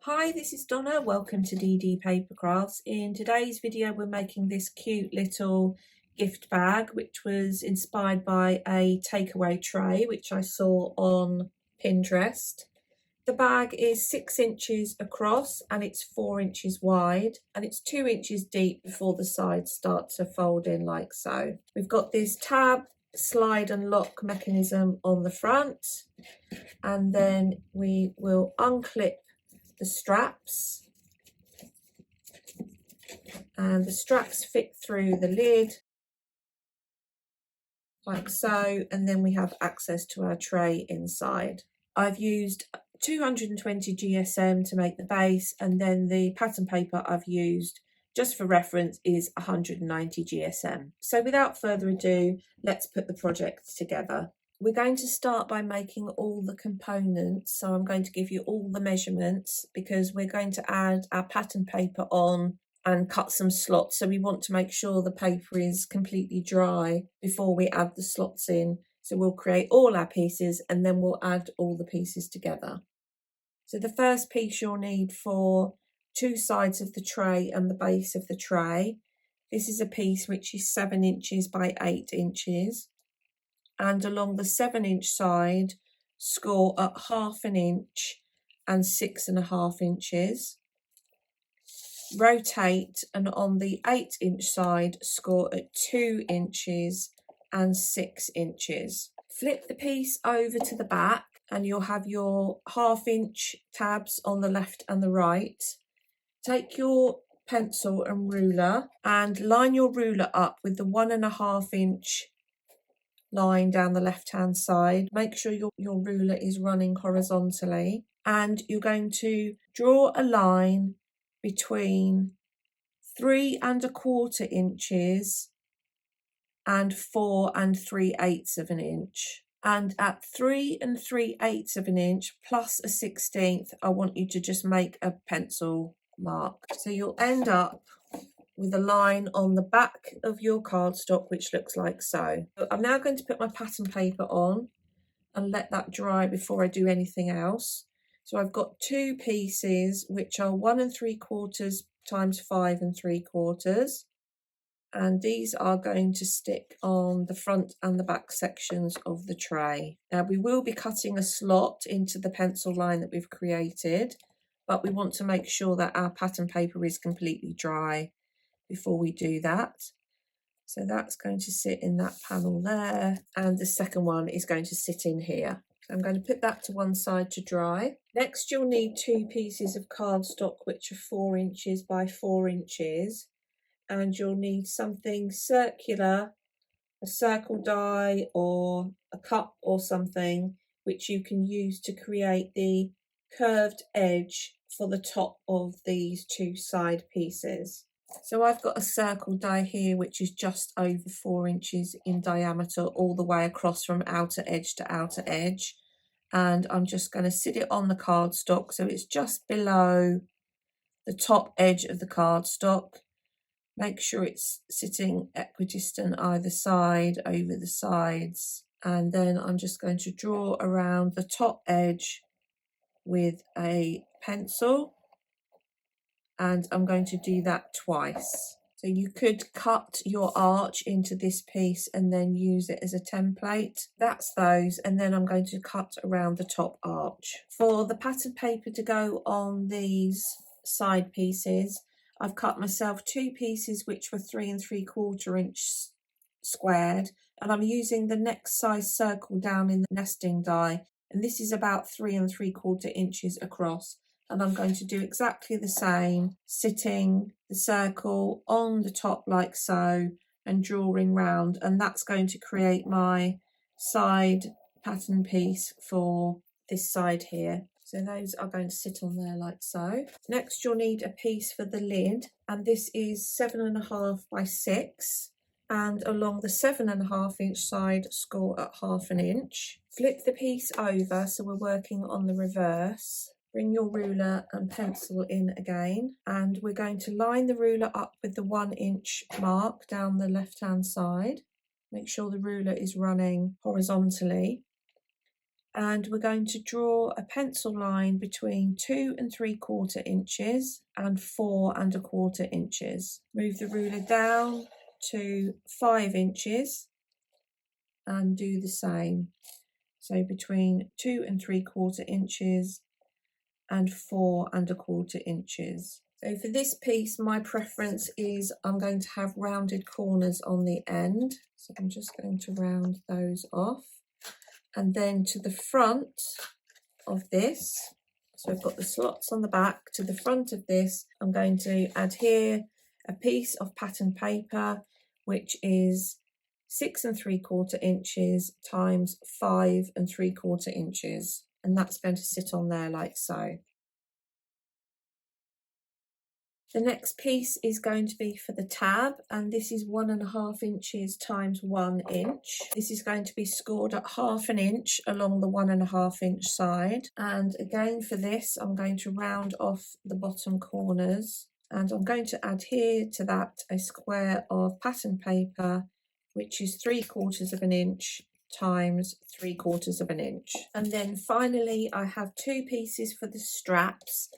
Hi, this is Donna. Welcome to DD Paper Crafts. In today's video, we're making this cute little gift bag, which was inspired by a takeaway tray, which I saw on Pinterest. The bag is 6 inches across and it's 4 inches wide, and it's 2 inches deep before the sides start to fold in like so. We've got this tab, slide and lock mechanism on the front, and then we will unclip the straps, and the straps fit through the lid like so, and then we have access to our tray inside. I've used 220 GSM to make the base, and then the pattern paper I've used just for reference is 190 GSM. So without further ado, let's put the project together. We're going to start by making all the components, so I'm going to give you all the measurements because we're going to add our pattern paper on and cut some slots, so we want to make sure the paper is completely dry before we add the slots in. So we'll create all our pieces and then we'll add all the pieces together. So the first piece you'll need for 2 sides of the tray and the base of the tray, this is a piece which is 7 inches by 8 inches. And along the 7-inch side, score at 1/2 inch and 6.5 inches. Rotate, and on the 8-inch side, score at 2 inches and 6 inches. Flip the piece over to the back and you'll have your 1/2 inch tabs on the left and the right. Take your pencil and ruler and line your ruler up with the 1.5 inch line down the left hand side. Make sure your ruler is running horizontally, and you're going to draw a line between 3 1/4 inches and 4 3/8 of an inch. And at 3 3/8 of an inch plus a 1/16, I want you to just make a pencil mark. So you'll end up with a line on the back of your cardstock, which looks like so. I'm now going to put my pattern paper on and let that dry before I do anything else. So I've got 2 pieces which are 1 3/4 times 5 3/4, and these are going to stick on the front and the back sections of the tray. Now we will be cutting a slot into the pencil line that we've created, but we want to make sure that our pattern paper is completely dry before we do that. So that's going to sit in that panel there, and the second one is going to sit in here. So I'm going to put that to one side to dry. Next you'll need 2 pieces of cardstock which are 4 inches by 4 inches, and you'll need something circular, a circle die or a cup or something, which you can use to create the curved edge for the top of these 2 side pieces. So I've got a circle die here which is just over 4 inches in diameter all the way across from outer edge to outer edge, and I'm just going to sit it on the cardstock so it's just below the top edge of the cardstock. Make sure it's sitting equidistant either side, over the sides, and then I'm just going to draw around the top edge with a pencil, and I'm going to do that twice. So you could cut your arch into this piece and then use it as a template. That's those, and then I'm going to cut around the top arch. For the pattern paper to go on these side pieces, I've cut myself 2 pieces which were 3 3/4 inch squared, and I'm using the next size circle down in the nesting die, and this is about 3 3/4 inches across. And I'm going to do exactly the same, sitting the circle on the top like so and drawing round, and that's going to create my side pattern piece for this side here. So those are going to sit on there like so. Next you'll need a piece for the lid, and this is 7.5 by 6, and along the 7.5 inch side score at 1/2 inch. Flip the piece over so we're working on the reverse. Bring your ruler and pencil in again, and we're going to line the ruler up with the 1 inch mark down the left hand side. Make sure the ruler is running horizontally, and we're going to draw a pencil line between 2 3/4 inches and 4 1/4 inches. Move the ruler down to 5 inches and do the same. So between 2 3/4 inches and 4 1/4 inches. So for this piece, my preference is I'm going to have rounded corners on the end. So I'm just going to round those off. And then to the front of this, so I've got the slots on the back, to the front of this, I'm going to adhere a piece of pattern paper, which is 6 3/4 inches times 5 3/4 inches. And that's going to sit on there like so. The next piece is going to be for the tab, and this is 1 1/2 inches times 1 inch. This is going to be scored at 1/2 inch along the 1 1/2 inch side. And again for this, I'm going to round off the bottom corners, and I'm going to adhere to that a square of pattern paper, which is 3/4 inch times 3/4 inch. And then finally, I have 2 pieces for the straps.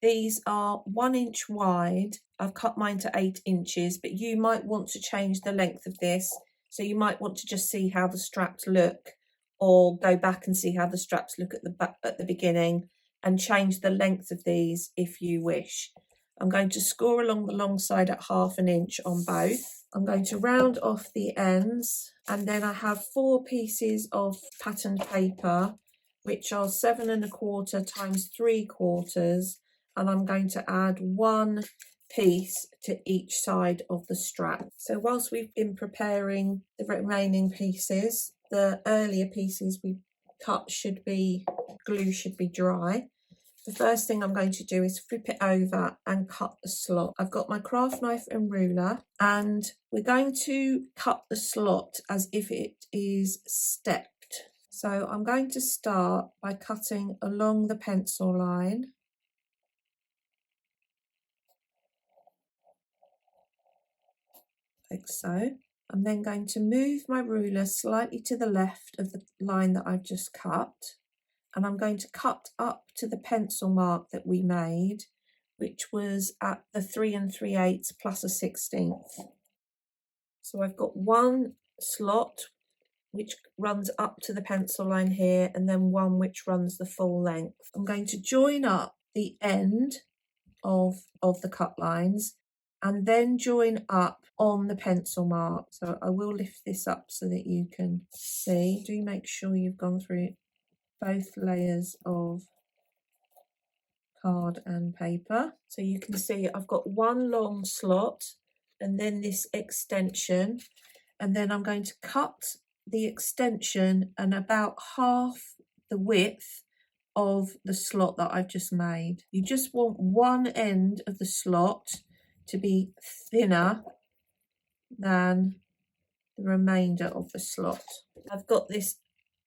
These are 1 inch wide. I've cut mine to 8 inches, but you might want to change the length of this. So you might want to just see how the straps look, or go back and see how the straps look at the beginning, and change the length of these if you wish. I'm going to score along the long side at 1/2 inch on both. I'm going to round off the ends, and then I have 4 pieces of patterned paper, which are 7 1/4 times 3/4. And I'm going to add 1 piece to each side of the strap. So whilst we've been preparing the remaining pieces, the earlier pieces we cut glue should be dry. The first thing I'm going to do is flip it over and cut the slot. I've got my craft knife and ruler, and we're going to cut the slot as if it is stepped. So I'm going to start by cutting along the pencil line. Like so. I'm then going to move my ruler slightly to the left of the line that I've just cut, and I'm going to cut up to the pencil mark that we made, which was at the 3 3/8 plus a 16th. So I've got 1 slot which runs up to the pencil line here, and then 1 which runs the full length. I'm going to join up the end of the cut lines, and then join up on the pencil mark. So I will lift this up so that you can see. Do make sure you've gone through both layers of card and paper. So you can see I've got 1 long slot and then this extension, and then I'm going to cut the extension and about half the width of the slot that I've just made. You just want one end of the slot to be thinner than the remainder of the slot. I've got this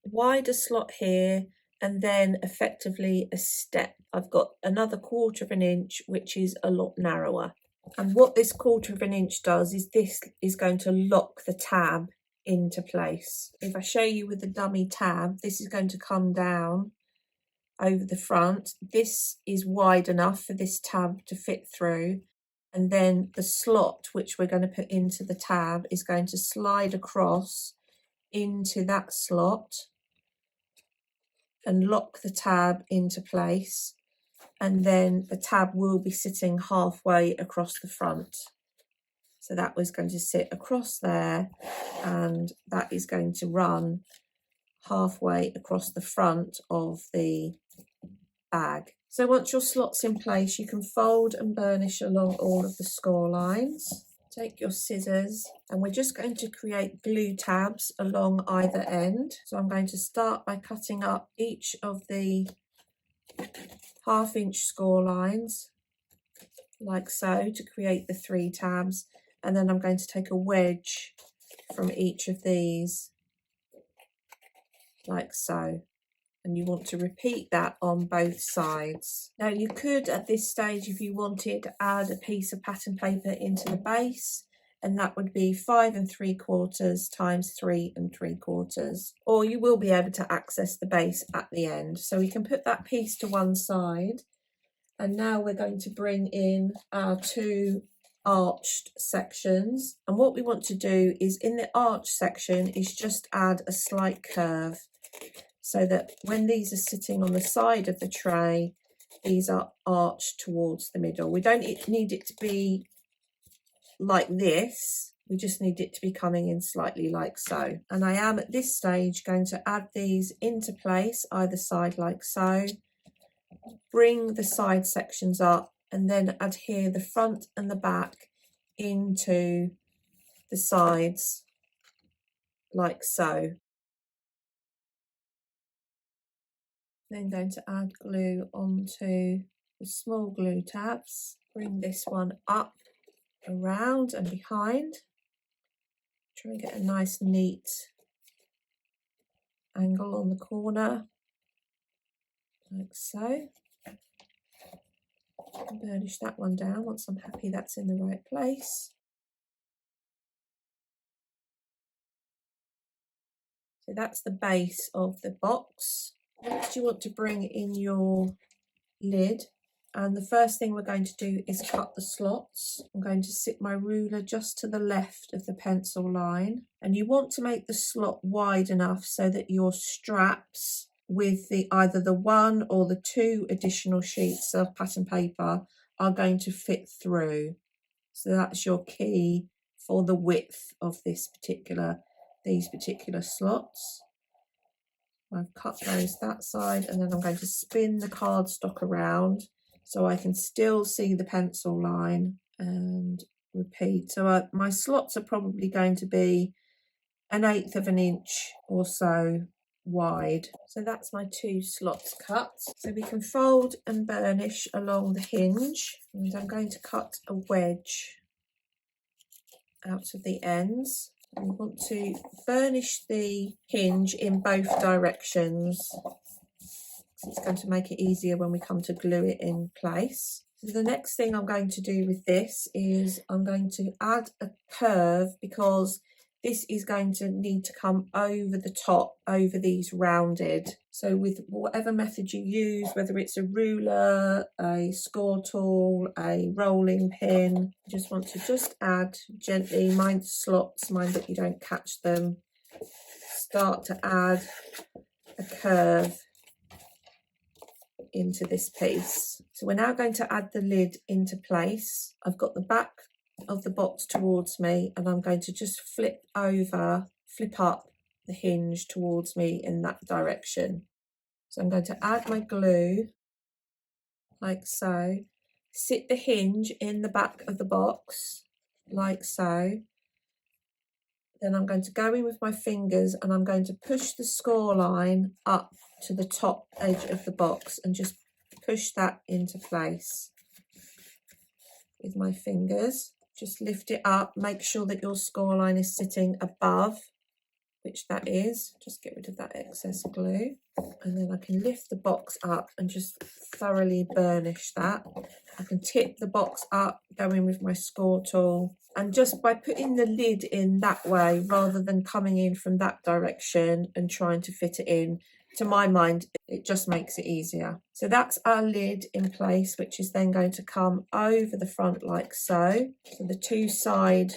wider slot here, and then effectively a step. I've got another 1/4 inch, which is a lot narrower. And what this 1/4 inch does is this is going to lock the tab into place. If I show you with the dummy tab, this is going to come down over the front. This is wide enough for this tab to fit through, and then the slot which we're going to put into the tab is going to slide across into that slot and lock the tab into place, and then the tab will be sitting halfway across the front. So that was going to sit across there, and that is going to run halfway across the front of the bag. So once your slot's in place, you can fold and burnish along all of the score lines. Take your scissors, and we're just going to create glue tabs along either end. So I'm going to start by cutting up each of the 1/2 inch score lines like so to create the 3 tabs, and then I'm going to take a wedge from each of these like so. And you want to repeat that on both sides. Now you could at this stage, if you wanted, add a piece of pattern paper into the base and that would be 5 3/4 times 3 3/4, or you will be able to access the base at the end. So we can put that piece to one side, and now we're going to bring in our two arched sections, and what we want to do is in the arch section is just add a slight curve so that when these are sitting on the side of the tray, these are arched towards the middle. We don't need it to be like this, we just need it to be coming in slightly like so. And I am at this stage going to add these into place either side like so, bring the side sections up, and then adhere the front and the back into the sides like so. Then going to add glue onto the small glue tabs, bring this one up, around and behind, try and get a nice neat angle on the corner like so. Burnish that one down once I'm happy that's in the right place. So that's the base of the box. Next you want to bring in your lid, and the first thing we're going to do is cut the slots. I'm going to sit my ruler just to the left of the pencil line, and you want to make the slot wide enough so that your straps with either the one or the two additional sheets of pattern paper are going to fit through. So that's your key for the width of these particular slots. I've cut those that side, and then I'm going to spin the cardstock around so I can still see the pencil line and repeat. So my slots are probably going to be 1/8 of an inch or so wide. So that's my two slots cut. So we can fold and burnish along the hinge, and I'm going to cut a wedge out of the ends. We want to burnish the hinge in both directions. It's going to make it easier when we come to glue it in place. So the next thing I'm going to do with this is I'm going to add a curve, because this is going to need to come over the top, over these rounded. So with whatever method you use, whether it's a ruler, a score tool, a rolling pin, you just want to add gently, mind the slots, mind that you don't catch them. Start to add a curve into this piece. So we're now going to add the lid into place. I've got the back of the box towards me, and I'm going to just flip up the hinge towards me in that direction. So I'm going to add my glue like so, sit the hinge in the back of the box like so. Then I'm going to go in with my fingers, and I'm going to push the score line up to the top edge of the box and just push that into place with my fingers. Just lift it up, make sure that your score line is sitting above, which that is. Just get rid of that excess glue, and then I can lift the box up and just thoroughly burnish that. I can tip the box up, go in with my score tool, and just by putting the lid in that way rather than coming in from that direction and trying to fit it in, to my mind, it just makes it easier. So that's our lid in place, which is then going to come over the front like so. So the two side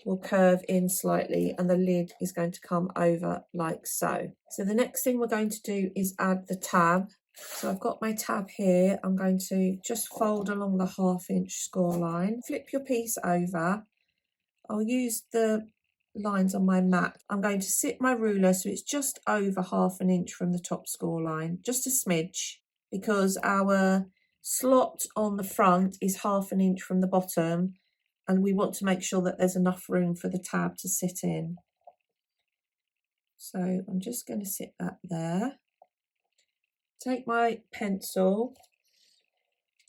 will curve in slightly, and the lid is going to come over like so. So the next thing we're going to do is add the tab. So I've got my tab here. I'm going to just fold along the 1/2 inch score line. Flip your piece over. I'll use the lines on my mat. I'm going to sit my ruler so it's just over 1/2 inch from the top score line, just a smidge, because our slot on the front is 1/2 inch from the bottom, and we want to make sure that there's enough room for the tab to sit in. So I'm just going to sit that there. Take my pencil,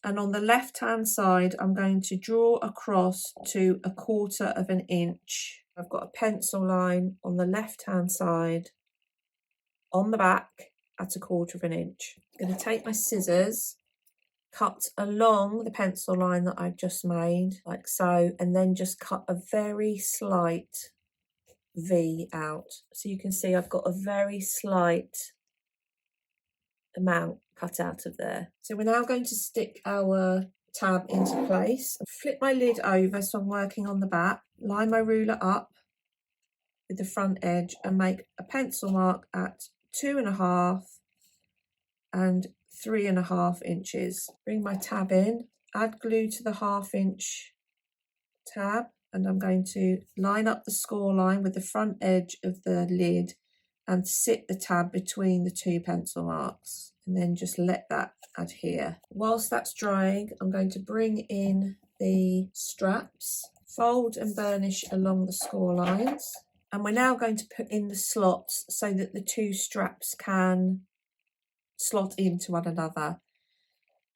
and on the left hand side I'm going to draw across to 1/4 of an inch. I've got a pencil line on the left hand side on the back at 1/4 of an inch. I'm going to take my scissors cut along the pencil line that I've just made, like so, and then just cut a very slight V out. So you can see I've got a very slight amount cut out of there. So we're now going to stick our tab into place. Flip my lid over so I'm working on the back, line my ruler up with the front edge and make a pencil mark at 2.5 and 3.5 inches. Bring my tab in, add glue to the 1/2 inch tab, and I'm going to line up the score line with the front edge of the lid and sit the tab between the 2 pencil marks, and then just let that adhere. Whilst that's drying, I'm going to bring in the straps, fold and burnish along the score lines, and we're now going to put in the slots so that the 2 straps can slot into one another.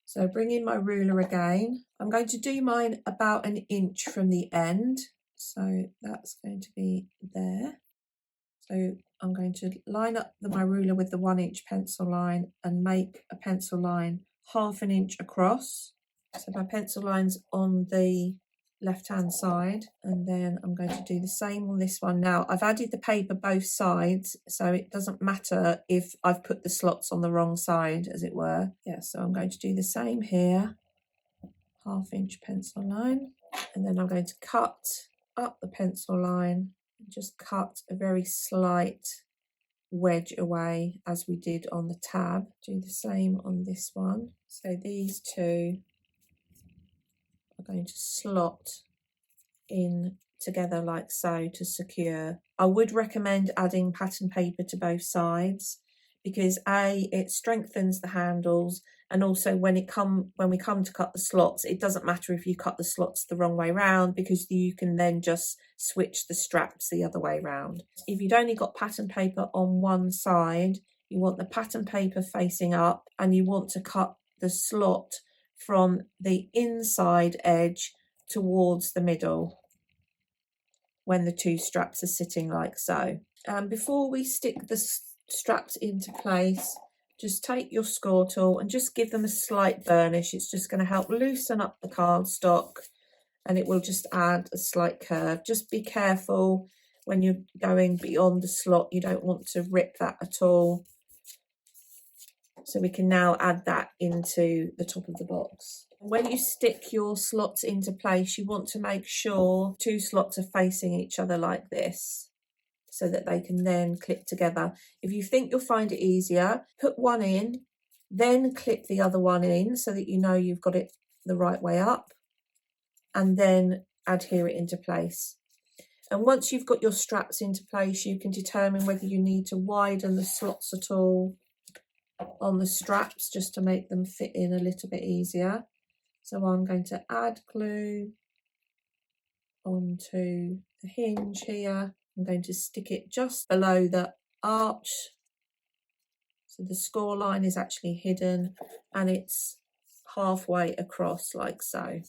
So bring in my ruler again. I'm going to do mine about 1 inch from the end. So that's going to be there. So I'm going to line up my ruler with the 1 inch pencil line and make a pencil line 1/2 inch across. So my pencil line's on the left hand side, and then I'm going to do the same on this one. Now I've added the paper both sides, so it doesn't matter if I've put the slots on the wrong side, as it were. Yeah, so I'm going to do the same here, 1/2 inch pencil line, and then I'm going to cut up the pencil line and just cut a very slight wedge away as we did on the tab. Do the same on this one. So these 2 are going to slot in together like so to secure. I would recommend adding pattern paper to both sides because it strengthens the handles, and also when we come to cut the slots, it doesn't matter if you cut the slots the wrong way round because you can then just switch the straps the other way round. If you'd only got pattern paper on one side, you want the pattern paper facing up and you want to cut the slot from the inside edge towards the middle when the 2 straps are sitting like so. Before we stick the straps into place, just take your score tool and just give them a slight burnish. It's just going to help loosen up the cardstock and it will just add a slight curve. Just be careful when you're going beyond the slot, you don't want to rip that at all. So we can now add that into the top of the box. When you stick your slots into place, you want to make sure 2 slots are facing each other like this so that they can then clip together. If you think you'll find it easier, put one in, then clip the other one in so that you know you've got it the right way up, and then adhere it into place. And once you've got your straps into place, you can determine whether you need to widen the slots at all on the straps just to make them fit in a little bit easier. So I'm going to add glue onto the hinge here. I'm going to stick it just below the arch, so the score line is actually hidden and it's halfway across like so.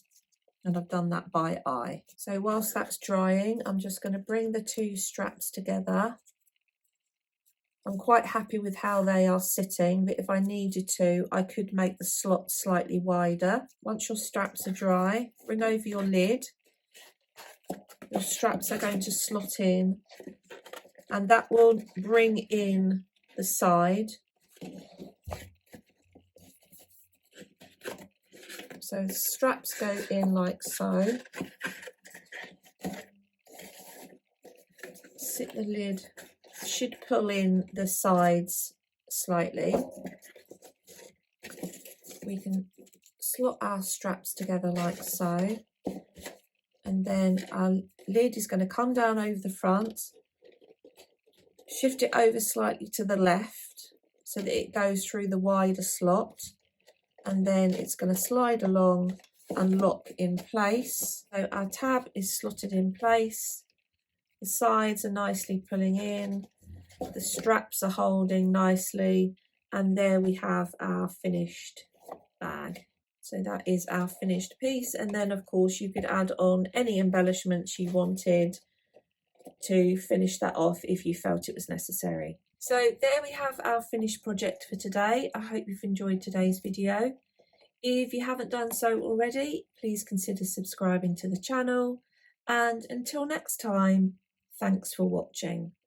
And I've done that by eye. So whilst that's drying, I'm just going to bring the 2 straps together. I'm quite happy with how they are sitting, but if I needed to, I could make the slot slightly wider. Once your straps are dry, bring over your lid. Your straps are going to slot in, and that will bring in the side. So the straps go in like so. Sit the lid. Should pull in the sides slightly. We can slot our straps together like so, and then our lid is going to come down over the front, shift it over slightly to the left so that it goes through the wider slot, and then it's going to slide along and lock in place. So our tab is slotted in place, the sides are nicely pulling in, the straps are holding nicely, and there we have our finished bag. So that is our finished piece, and then of course you could add on any embellishments you wanted to finish that off if you felt it was necessary. So there we have our finished project for today. I hope you've enjoyed today's video. If you haven't done so already, please consider subscribing to the channel, and until next time, thanks for watching.